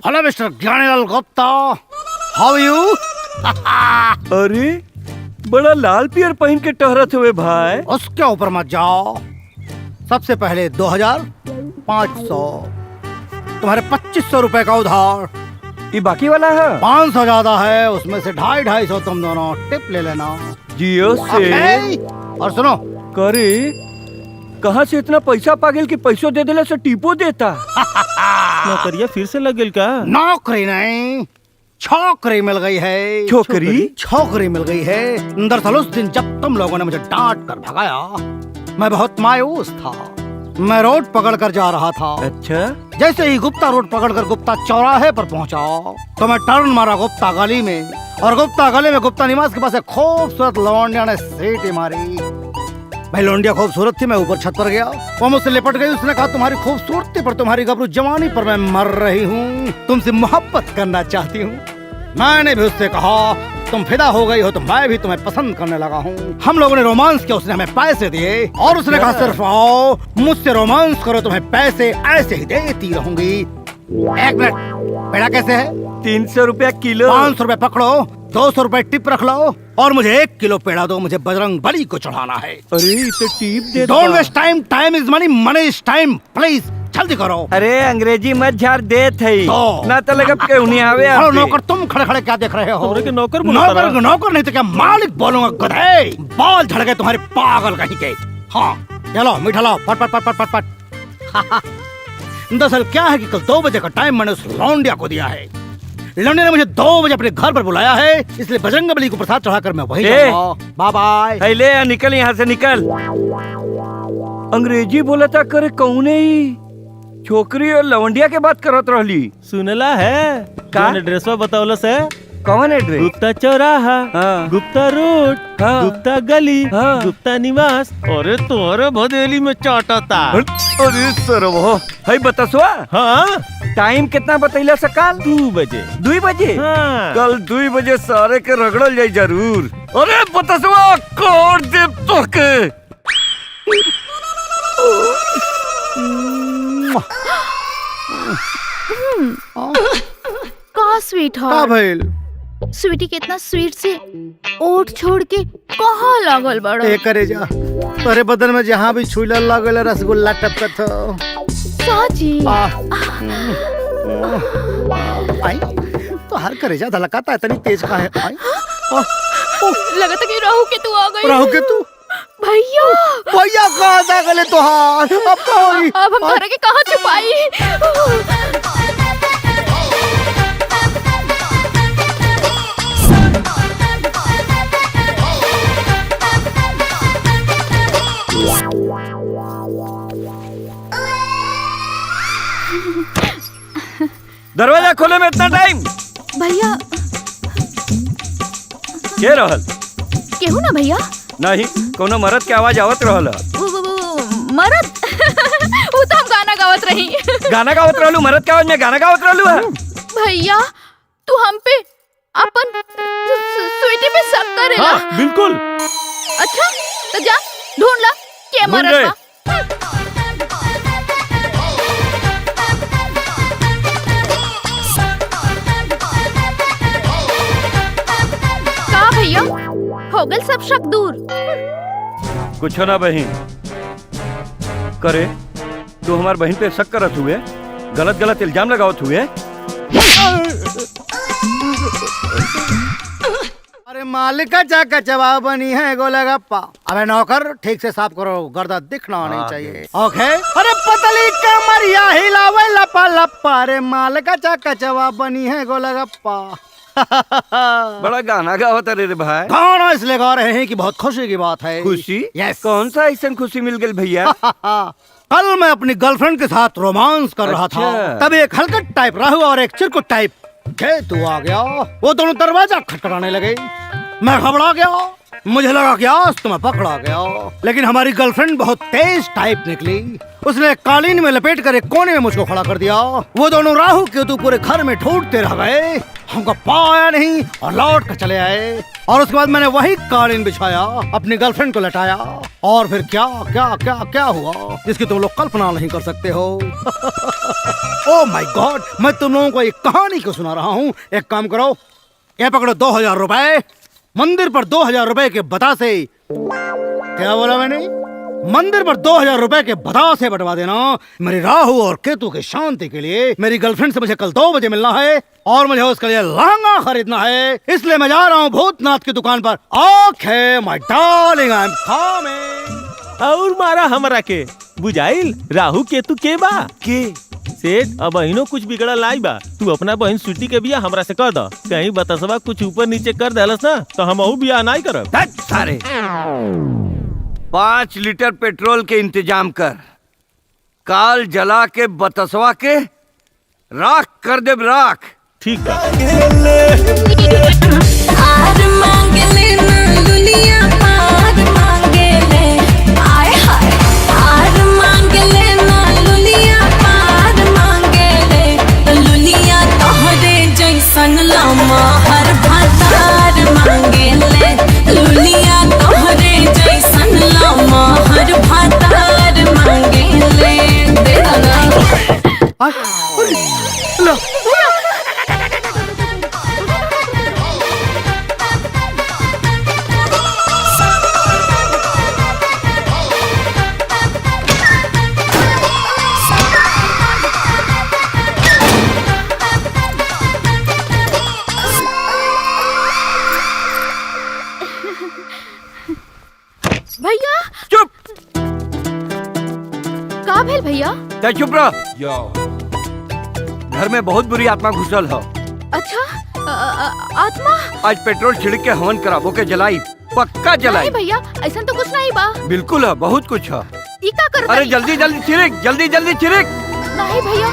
Hello mister Gyanilal Gupta, how you? अरे बड़ा लाल पियर पहन के टहरत हुए भाई। उसके ऊपर मत जाओ। सबसे पहले 2500, तुम्हारे 2500 रुपए का उधार। ये बाकी वाला है? 500 ज्यादा है, उसमें से 250 तुम दोनों टिप ले लेना। जियो से। और सुनो, करे कहाँ से इतना पैसा पागल की पैसों दे देला से टीपो देता। नौकरिया फिर से लग गेल का? नौकरी नहीं, छोकरी मिल गई है। छोकरी? छोकरी मिल गई है। दरअसल उस दिन जब तुम लोगों ने मुझे डांट कर भगाया, मैं बहुत मायूस था। मैं रोड पकड़ कर जा रहा था। अच्छा? जैसे ही गुप्ता रोड पकड़कर गुप्ता चौराहे पर पहुंचा, तो मैं टर्न मारा गुप्ता गली में, और गुप्ता गली में गुप्ता निवास के पास एक खूबसूरत लौंडिया ने सीटी मारी। भाई लौंडिया खूबसूरत थी, मैं ऊपर छत पर गया, वो मुझसे लिपट गई। उसने कहा, तुम्हारी खूबसूरती पर, तुम्हारी गबरू जवानी पर मैं मर रही हूँ, तुमसे मोहब्बत करना चाहती हूँ। मैंने भी उससे कहा, तुम फिदा हो गई हो तो मैं भी तुम्हें पसंद करने लगा हूँ। हम लोगों ने रोमांस किया, उसने हमें पैसे दिए, और उसने कहा सिर्फ आओ मुझसे रोमांस करो, तुम्हें पैसे ऐसे ही देती रहूंगी। एक मिनट, पेड़ा कैसे है? 300 रुपया किलो। 500 रुपए पकड़ो, 200 रुपए टिप रख लो, और मुझे 1 किलो पेड़ा दो, मुझे बजरंग बली को चढ़ाना है। अरे तो टीप दे। Don't waste time, time is money, money is time, please जल्दी करो। अरे अंग्रेजी मत झाड़ देत है तो। ना, तो लगा के उन्हीं आवे। हेलो नौकर, तुम खड़े खड़े क्या देख रहे हो? हमरे के नौकर बोला नौकर, तारा। नौकर नहीं तो क्या मालिक बोलूंगा, गधे। बाल झड़ गए तुम्हारे पागल कहीं के। हाँ चलो मीठा लाओ, पट पट पट पट पट। दरअसल क्या है कि कल 2 बजे का टाइम मैंने उस लौंडिया को दिया है। लौंडिया ने मुझे 2 बजे अपने घर पर बुलाया है, इसलिए बजरंग बली को प्रसाद चढ़ाकर मैं वहीं जाऊंगा। Bye bye. है ले, निकल यहाँ से निकल। अंग्रेजी बोला था करे कौने ही छोकरी और लवंडिया के बात करत रहली। सुनला है का? कौन एड्रेसवा बतावलस है? कौन एड्रेस? गुप्ता चौराहा, हाँ। गुप्ता रोड, हाँ। गुप्ता गली, हाँ। गुप्ता निवास। अरे तोरे भदेली में चाटता। अरे सरवो, है बतसवा। हाँ टाइम कितना बतैला सकाल? 2 बजे। 2 बजे? हाँ। कल 2 बजे सारे के रगड़ल जाई जरूर। अरे बतसवा कोड दे तो के। का स्वीट का हार्ट, भइल? स्वीटी कितना स्वीट से ओट छोड़ के कहाँ लागल बड़ा? ए करे जा, तोरे बदन में जहाँ भी छुईला लागल रसगुल्ला टपकत हो। साची आई तो हर करे जा धलकाता है, इतनी तेज का है। आई लगता कि राहु के तू आ गई। राहु के तू भैया, भैया कहाँ जा गले तोहार? अब का होई? अब हम तारा के कहाँ छुपाई? दरवाजा खोले में इतना टाइम भैया के रहल? केहू ना भैया, नहीं, कोनो मर्द के आवाज आवत रहल। वो मरद। वो तो हम गाना गावत रही। गाना गावत रहलू? मर्द के आवाज में गाना गावत रहलू है? भैया तू हम पे अपन स्वीटी पे शक करेला? हाँ बिल्कुल। अच्छा तो जा ढूंढ ला के ढूंढ मरद ले। बा। का भैया हो गल सब शक दूर? कुछ ना बहन करे, तू हमार बहन पे शक करत हुए, गलत गलत इल्जाम लगावत हुए। अरे मालिक का चाका जवाब बनी है गोलगप्पा। अबे नौकर ठीक से साफ करो, गर्दा दिखना नहीं चाहिए। ओके। अरे पतली कमरिया हिलावे लपा लपा, अरे मालिक का चाका जवाब बनी है गोलगप्पा। बड़ा गाना गावत रे भाई। गाना इसलिए गा रहे हैं कि बहुत खुशी की बात है। खुशी? यस। कौन सा ऐसा खुशी मिल गई भैया? कल मैं अपनी गर्लफ्रेंड के साथ रोमांस कर रहा था, अच्छा। तभी एक हलकट टाइप राहु और एक चिरकुट टाइप केतु आ गया। वो दोनों दरवाजा खटखटाने लगे। मैं घबरा गया, मुझे लगा कि आज तो मैं पकड़ा गया, लेकिन हमारी गर्लफ्रेंड बहुत तेज टाइप निकली। उसने कालीन में लपेट कर एक कोने में मुझको खड़ा कर दिया। वो दोनों राहु केतु पूरे घर में ढूंढते रह गए, हमको पाया नहीं और लौट कर चले आए। और उसके बाद मैंने वही कालीन बिछाया, अपनी गर्लफ्रेंड को लटाया, और फिर क्या क्या क्या क्या हुआ जिसकी तुम लोग कल्पना नहीं कर सकते हो। ओह माय गॉड, मैं तुम लोगों को एक कहानी को सुना रहा हूँ। एक काम करो, ये पकड़ो 2000 रुपए, मंदिर पर 2000 रुपए के बतासे, क्या बोला मैंने, मंदिर पर 2000 रुपए के बतासे बंटवा देना। मेरी राहु और केतु की शांति के लिए मेरी गर्लफ्रेंड से मुझे कल 2 बजे मिलना है और मुझे उसके लिए लहंगा खरीदना है, इसलिए मैं जा रहा हूँ भूतनाथ की दुकान पर। ओके माय डार्लिंग, आई एम कमिंग। और मारा हमरा के बुझाइल राहु केतु के बा के सेठ, अब अहिनो कुछ बिगड़ा लाई बा। तू अपना बहन स्वीटी के बिया हमरा से कर द, कहीं बतासवा कुछ ऊपर नीचे कर देलस ना तो हम बिया नहीं करब। सारे 5 लीटर पेट्रोल के इंतजाम कर, काल जला के बतसवा के राख कर दे राख। ठीक बा। आर मांगले ना दुनिया पार मांगले, आय हाय आर मांगले ना दुनिया पार मांगले, दुनिया तोहरे जैसन लामा हर भातार मांगले, दुनिया तोहरे जैसन लामा हर भातार मांगले। दे ना भैया, चुप, का भेल भैया? जा चुप रह। घर में बहुत बुरी आत्मा घुसल है। अच्छा, आत्मा? आज पेट्रोल छिड़क के हवन कराबो के जलाई, पक्का जलाई। नहीं भैया, ऐसा तो कुछ नहीं बा। बिल्कुल है, बहुत कुछ है। ई का कर? अरे जल्दी जल्दी छिड़क, जल्दी जल्दी छिड़क, नहीं भैया,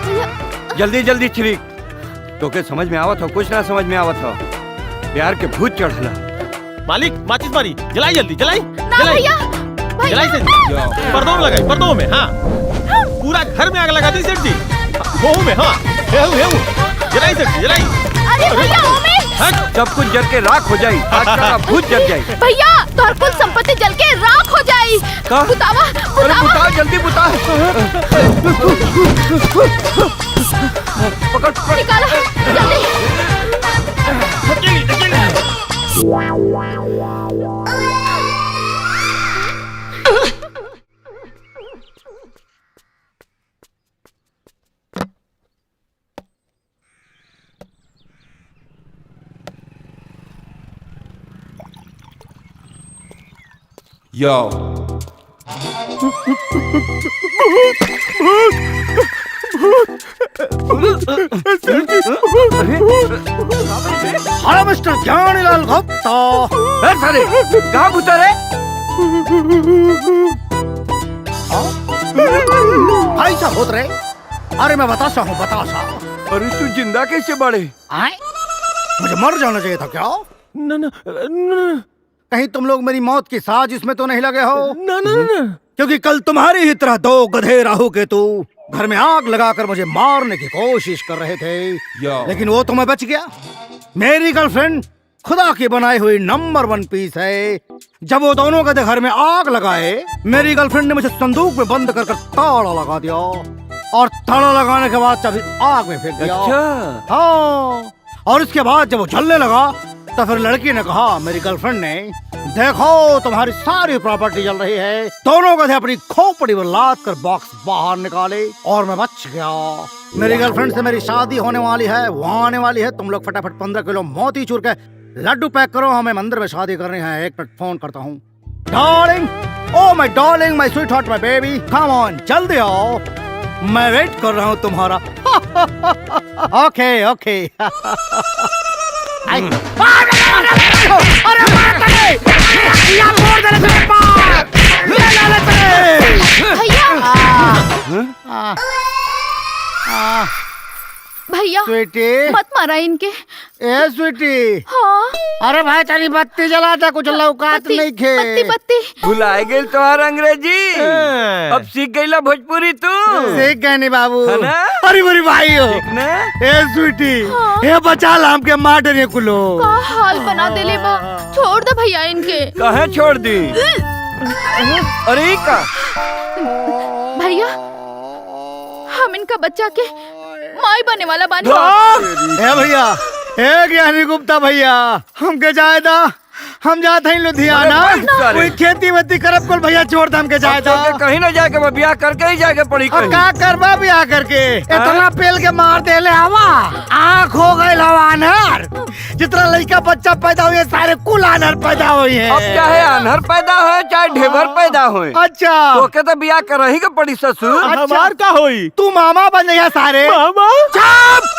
भैया जल्दी जल्दी छिड़क। तो के समझ में आवत हो? कुछ ना समझ में आवत हो। प्यार के भूत चढ़ला। मालिक माचिस मारी, जलाई जल्दी जलाई ना जलाई भैया, जलाई सेठ जी, पर्दों में लगाई, पर्दों में। हाँ, पूरा घर में आग लगा दी सेठ जी, वो में। हाँ, हेऊ जलाई सेठ जी जलाई। अरे भैया ओमे, सब कुछ जल के राख हो जाई, आज का भूत जल जाई। भैया तोहर कुल संपत्ति जल के राख हो जाई। का? बुतावा अरे बुता, जल्दी बुता। पकड़ पकड़। निकालो जल्दी। Yo. Hello mister Gyanilal Gupta. सारे कहाँ घुसा रे? भाई साहब होत रहे। अरे मैं बतासा हूँ, बतासा। अरे तू जिंदा कैसे बढ़े? आए? मुझे मर जाना चाहिए था क्या? ना ना ना कहीं तुम लोग मेरी मौत की साजिश में तो नहीं लगे हो? ना ना ना, क्योंकि कल तुम्हारी ही तरह 2 गधे राहु केतु घर में आग लगाकर मुझे मारने की कोशिश कर रहे थे, लेकिन वो तो मैं बच गया। मेरी गर्लफ्रेंड खुदा की बनाई हुई नंबर 1 पीस है। जब वो दोनों गधे घर में आग लगाए, मेरी गर्लफ्रेंड ने मुझे संदूक में बंद कर ताला लगा दिया और ताला लगाने के बाद चाबी आग में फेंक दिया। अच्छा। हाँ, और इसके बाद जब वो जलने लगा तो फिर लड़की ने कहा, मेरी गर्लफ्रेंड ने, देखो तुम्हारी सारी प्रॉपर्टी जल रही है। दोनों गधे अपनी खोपड़ी पर लाद कर बॉक्स बाहर निकाले और मैं बच गया। मेरी गर्लफ्रेंड से मेरी शादी होने वाली है, वो आने वाली है। तुम लोग फटाफट 15 किलो मोती चूर के लड्डू पैक करो, हमें मंदिर में शादी करनी है। 1 मिनट फोन करता हूँ। Darling, oh my darling, my sweet heart, my baby, come on, जल्दी आओ, मैं वेट कर रहा हूँ तुम्हारा। ओके ओके। भैया स्वीटी मत मारा इनके। ए स्वीटी, हाँ अरे भाई चली बत्ती जला था, कुछ लौकात पत्ती नहीं खे। पत्ती पत्ती। भुलाए गेल तोहार अंग्रेजी। अब सीख गईला भोजपुरी तू। सीख गए नी बाबू। है ना? अरे मेरी भाई हो। ठीक ना? ए स्वीटी, हाँ। ए बचा ला हमके मार डरे कुलो। का हाल बना देले बा। छोड़ दे भैया इनके। कहे छोड़ दी? अरे ई का भैया हम इनका बच्चा के माई बने वाला बानी। ए भैया, ए ज्ञानी गुप्ता भैया, हमके जायदा, हम जाते हैं लुधियाना। अरे भाई सारे। कोई खेती वेती करब कुल भैया, छोड़ दे हमके जायदा। के कहीं ना जाके मैं ब्याह करके ही जाके पड़ी अब कहीं। का करबा ब्याह करके? इतना पेल के मार देले हवा, आँख हो गए हवा अनहर। जितना लड़का बच्चा पैदा हुए सारे कुल अनहर पैदा हुए हैं। अब चाहे अनहर पैदा हो चाहे ढेबर पैदा हो, अच्छा तो के तो ब्याह कर ही के पड़ी ससुर। हमार का होई? तू मामा बन गया सारे। मामा चुप!